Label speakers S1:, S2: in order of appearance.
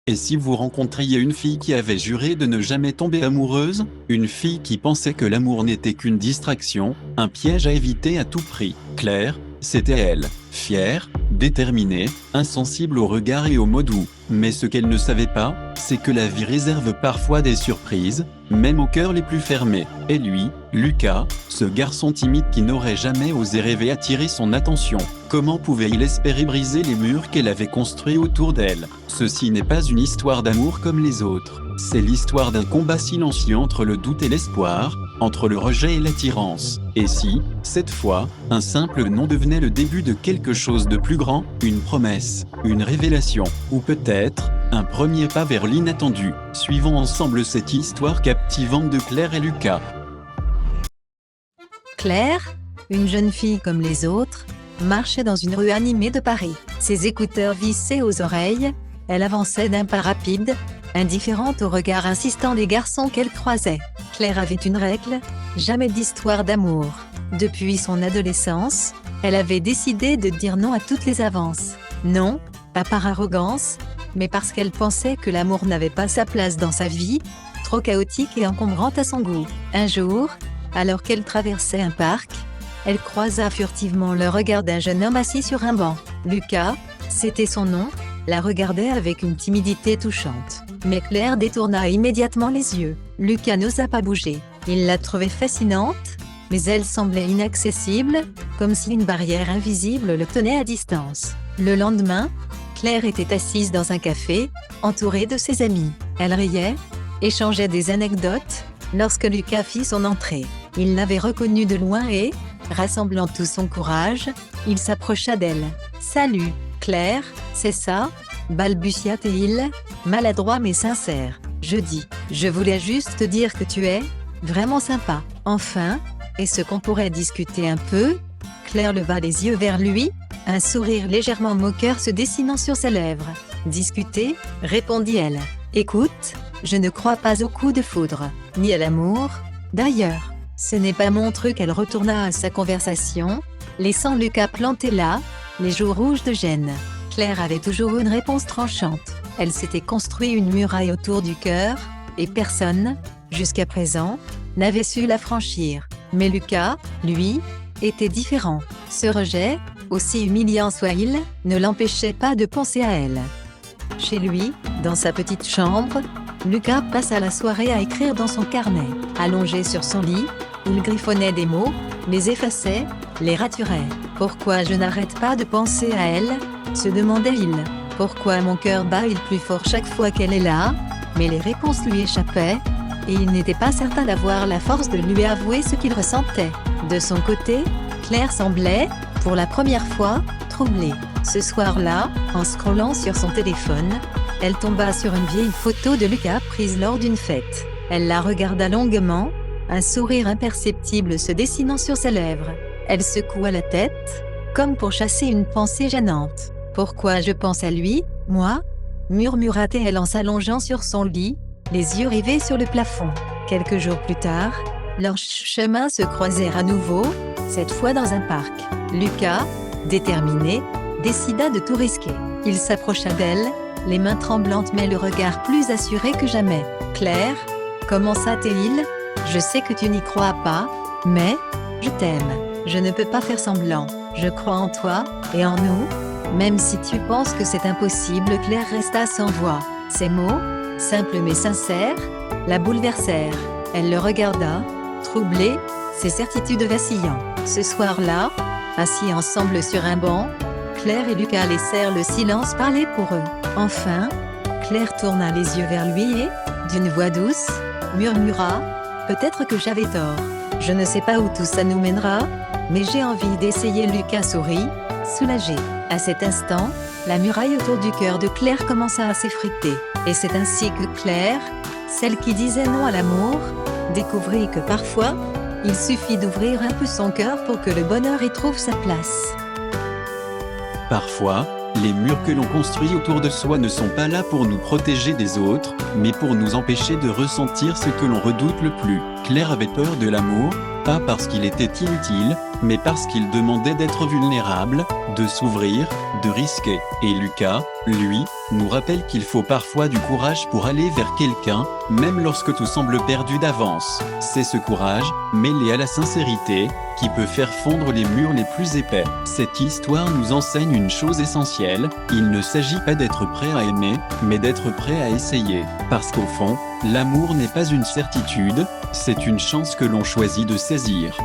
S1: Et si vous rencontriez une fille qui avait juré de ne jamais tomber amoureuse, une fille qui pensait que l'amour n'était qu'une distraction, un piège à éviter à tout prix. Claire, c'était elle, fière, déterminée, insensible aux regards et aux mots doux. Mais ce qu'elle ne savait pas, c'est que la vie réserve parfois des surprises, même aux cœurs les plus fermés. Et lui, Lucas, ce garçon timide qui n'aurait jamais osé rêver attirer son attention, comment pouvait-il espérer briser les murs qu'elle avait construits autour d'elle? Ceci n'est pas une histoire d'amour comme les autres, c'est l'histoire d'un combat silencieux entre le doute et l'espoir, entre le rejet et l'attirance. Et si, cette fois, un simple nom devenait le début de quelque chose de plus grand, une promesse, une révélation, ou peut-être, un premier pas vers l'inattendu. Suivons ensemble cette histoire captivante de Claire et Lucas.
S2: Claire, une jeune fille comme les autres, marchait dans une rue animée de Paris. Ses écouteurs vissés aux oreilles, elle avançait d'un pas rapide, indifférente au regard insistant des garçons qu'elle croisait. Claire avait une règle, jamais d'histoire d'amour. Depuis son adolescence, elle avait décidé de dire non à toutes les avances. Non, pas par arrogance, mais parce qu'elle pensait que l'amour n'avait pas sa place dans sa vie, trop chaotique et encombrante à son goût. Un jour, alors qu'elle traversait un parc, elle croisa furtivement le regard d'un jeune homme assis sur un banc. Lucas, c'était son nom, la regardait avec une timidité touchante. Mais Claire détourna immédiatement les yeux. Lucas n'osa pas bouger. Il la trouvait fascinante, mais elle semblait inaccessible, comme si une barrière invisible le tenait à distance. Le lendemain, Claire était assise dans un café, entourée de ses amis. Elle riait, échangeait des anecdotes, lorsque Lucas fit son entrée. Il l'avait reconnue de loin et, rassemblant tout son courage, il s'approcha d'elle. « Salut, Claire, c'est ça ?» balbutia-t-il, maladroit mais sincère. « Je voulais juste te dire que tu es vraiment sympa. » Enfin, est-ce qu'on pourrait discuter un peu? Claire leva les yeux vers lui, un sourire légèrement moqueur se dessinant sur ses lèvres. « Discuter ?» répondit-elle. « Écoute, je ne crois pas au coup de foudre, ni à l'amour. D'ailleurs, ce n'est pas mon truc. » Elle retourna à sa conversation, laissant Lucas planté là, les joues rouges de gêne. Claire avait toujours une réponse tranchante. Elle s'était construit une muraille autour du cœur, et personne, jusqu'à présent, n'avait su la franchir. Mais Lucas, lui, était différent. Ce rejet, aussi humiliant soit-il, ne l'empêchait pas de penser à elle. Chez lui, dans sa petite chambre, Lucas passa la soirée à écrire dans son carnet. Allongé sur son lit, il griffonnait des mots, les effaçait, les raturait. « Pourquoi je n'arrête pas de penser à elle ?» se demandait-il. « Pourquoi mon cœur bat-il plus fort chaque fois qu'elle est là ?» Mais les réponses lui échappaient, et il n'était pas certain d'avoir la force de lui avouer ce qu'il ressentait. De son côté, Claire semblait, pour la première fois, troublée. Ce soir-là, en scrollant sur son téléphone, elle tomba sur une vieille photo de Lucas prise lors d'une fête. Elle la regarda longuement, un sourire imperceptible se dessinant sur ses lèvres. Elle secoua la tête, comme pour chasser une pensée gênante. « Pourquoi je pense à lui, moi ?» murmura-t-elle en s'allongeant sur son lit, les yeux rivés sur le plafond. Quelques jours plus tard, leurs chemins se croisèrent à nouveau, cette fois dans un parc. Lucas, déterminé, décida de tout risquer. Il s'approcha d'elle, les mains tremblantes mais le regard plus assuré que jamais. « Claire, commença-t-il, je sais que tu n'y crois pas, mais je t'aime. Je ne peux pas faire semblant. Je crois en toi, et en nous. Même si tu penses que c'est impossible. » Claire resta sans voix. Ces mots, simples mais sincères, la bouleversèrent. Elle le regarda, troublée, ses certitudes vacillant. Ce soir-là, assis ensemble sur un banc, Claire et Lucas laissèrent le silence parler pour eux. Enfin, Claire tourna les yeux vers lui et, d'une voix douce, murmura « Peut-être que j'avais tort. Je ne sais pas où tout ça nous mènera, mais j'ai envie d'essayer. » Lucas sourit, soulagé. À cet instant, la muraille autour du cœur de Claire commença à s'effriter. Et c'est ainsi que Claire, celle qui disait non à l'amour, découvrit que parfois, il suffit d'ouvrir un peu son cœur pour que le bonheur y trouve sa place.
S1: Parfois, les murs que l'on construit autour de soi ne sont pas là pour nous protéger des autres, mais pour nous empêcher de ressentir ce que l'on redoute le plus. Claire avait peur de l'amour, pas parce qu'il était inutile, mais parce qu'il demandait d'être vulnérable, de s'ouvrir, de risquer. Et Lucas, Lui, nous rappelle qu'il faut parfois du courage pour aller vers quelqu'un, même lorsque tout semble perdu d'avance. C'est ce courage, mêlé à la sincérité, qui peut faire fondre les murs les plus épais. Cette histoire nous enseigne une chose essentielle, il ne s'agit pas d'être prêt à aimer, mais d'être prêt à essayer. Parce qu'au fond, l'amour n'est pas une certitude, c'est une chance que l'on choisit de saisir.